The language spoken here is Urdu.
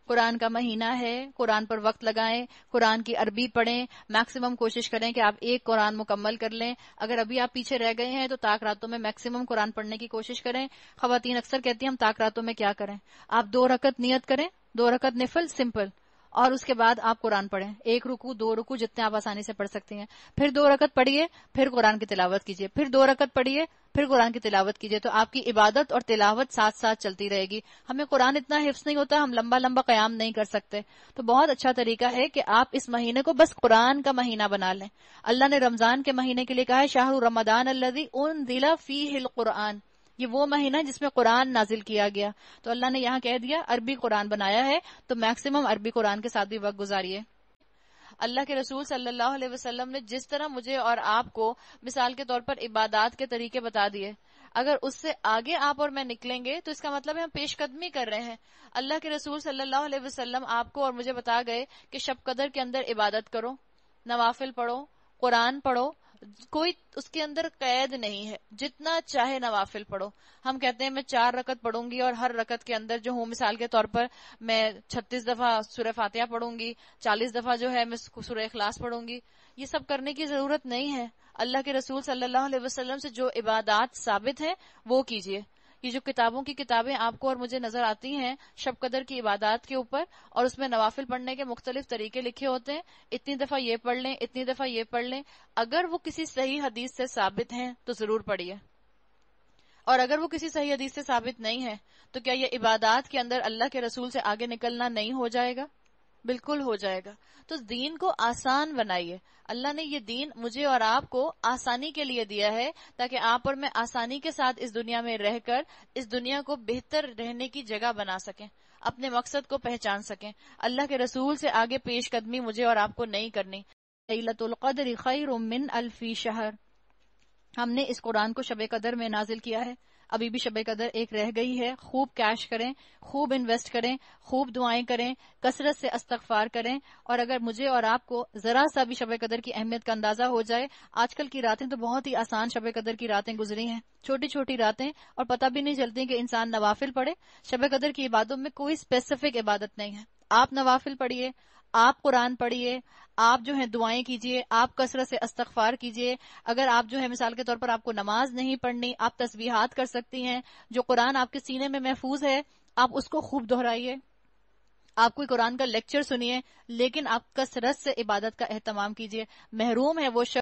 قرآن کا مہینہ ہے، قرآن پر وقت لگائیں، قرآن کی عربی پڑھیں، میکسیمم کوشش کریں کہ آپ ایک قرآن مکمل کر لیں. اگر ابھی آپ پیچھے رہ گئے ہیں تو طاق راتوں میں میکسیمم قرآن پڑھنے کی کوشش کریں. خواتین اکثر کہتی ہیں ہم طاق راتوں میں کیا کریں. آپ 2 رکعت نیت کریں، 2 رکعت نفل سمپل، اور اس کے بعد آپ قرآن پڑھیں. 1 رکوع 2 رکوع جتنے آپ آسانی سے پڑھ سکتی ہیں. پھر 2 رکعت پڑھیے، پھر قرآن کی تلاوت کیجیے، پھر 2 رکعت پڑھیے، پھر قرآن کی تلاوت کیجیے. تو آپ کی عبادت اور تلاوت ساتھ ساتھ چلتی رہے گی. ہمیں قرآن اتنا حفظ نہیں ہوتا، ہم لمبا لمبا قیام نہیں کر سکتے. تو بہت اچھا طریقہ ہے کہ آپ اس مہینے کو بس قرآن کا مہینہ بنا لیں. اللہ نے رمضان کے مہینے کے لیے کہا ہے شہر رمضان الذی انزل فیہ القرآن، یہ وہ مہینہ جس میں قرآن نازل کیا گیا. تو اللہ نے یہاں کہہ دیا عربی قرآن بنایا ہے، تو میکسیمم عربی قرآن کے ساتھ بھی وقت گزاریے. اللہ کے رسول صلی اللہ علیہ وسلم نے جس طرح مجھے اور آپ کو مثال کے طور پر عبادات کے طریقے بتا دیے، اگر اس سے آگے آپ اور میں نکلیں گے تو اس کا مطلب ہے ہم پیش قدمی کر رہے ہیں. اللہ کے رسول صلی اللہ علیہ وسلم آپ کو اور مجھے بتا گئے کہ شب قدر کے اندر عبادت کرو، نوافل پڑھو، قرآن پڑھو، کوئی اس کے اندر قید نہیں ہے، جتنا چاہے نوافل پڑھو. ہم کہتے ہیں میں 4 رکعت پڑھوں گی اور ہر رکعت کے اندر جو ہوں، مثال کے طور پر میں 36 دفعہ سورہ فاتحہ پڑھوں گی، 40 دفعہ جو ہے میں سورہ اخلاص پڑھوں گی. یہ سب کرنے کی ضرورت نہیں ہے. اللہ کے رسول صلی اللہ علیہ وسلم سے جو عبادات ثابت ہیں وہ کیجیے. یہ جو کتابوں کی کتابیں آپ کو اور مجھے نظر آتی ہیں شب قدر کی عبادات کے اوپر، اور اس میں نوافل پڑھنے کے مختلف طریقے لکھے ہوتے ہیں، اتنی دفعہ یہ پڑھ لیں، اتنی دفعہ یہ پڑھ لیں، اگر وہ کسی صحیح حدیث سے ثابت ہیں تو ضرور پڑھیے. اور اگر وہ کسی صحیح حدیث سے ثابت نہیں ہے تو کیا یہ عبادات کے اندر اللہ کے رسول سے آگے نکلنا نہیں ہو جائے گا؟ بالکل ہو جائے گا. تو دین کو آسان بنائیے. اللہ نے یہ دین مجھے اور آپ کو آسانی کے لیے دیا ہے تاکہ آپ اور میں آسانی کے ساتھ اس دنیا میں رہ کر اس دنیا کو بہتر رہنے کی جگہ بنا سکیں، اپنے مقصد کو پہچان سکیں. اللہ کے رسول سے آگے پیش قدمی مجھے اور آپ کو نہیں کرنی. لیلۃ القدر خیر من الف شہر. ہم نے اس قرآن کو شب قدر میں نازل کیا ہے. ابھی بھی شب قدر ایک رہ گئی ہے. خوب کیش کریں، خوب انویسٹ کریں، خوب دعائیں کریں، کثرت سے استغفار کریں. اور اگر مجھے اور آپ کو ذرا سا بھی شب قدر کی اہمیت کا اندازہ ہو جائے، آج کل کی راتیں تو بہت ہی آسان شب قدر کی راتیں گزری ہیں، چھوٹی چھوٹی راتیں، اور پتہ بھی نہیں چلتی کہ انسان نوافل پڑھے. شب قدر کی عبادتوں میں کوئی اسپیسیفک عبادت نہیں ہے. آپ نوافل پڑھیے، آپ قرآن پڑھیے، آپ جو ہے دعائیں کیجئے، آپ کثرت سے استغفار کیجئے. اگر آپ جو ہے مثال کے طور پر آپ کو نماز نہیں پڑھنی، آپ تسبیحات کر سکتی ہیں. جو قرآن آپ کے سینے میں محفوظ ہے آپ اس کو خوب دہرائیے. آپ کوئی قرآن کا لیکچر سنیے، لیکن آپ کثرت سے عبادت کا اہتمام کیجئے. محروم ہے وہ شخص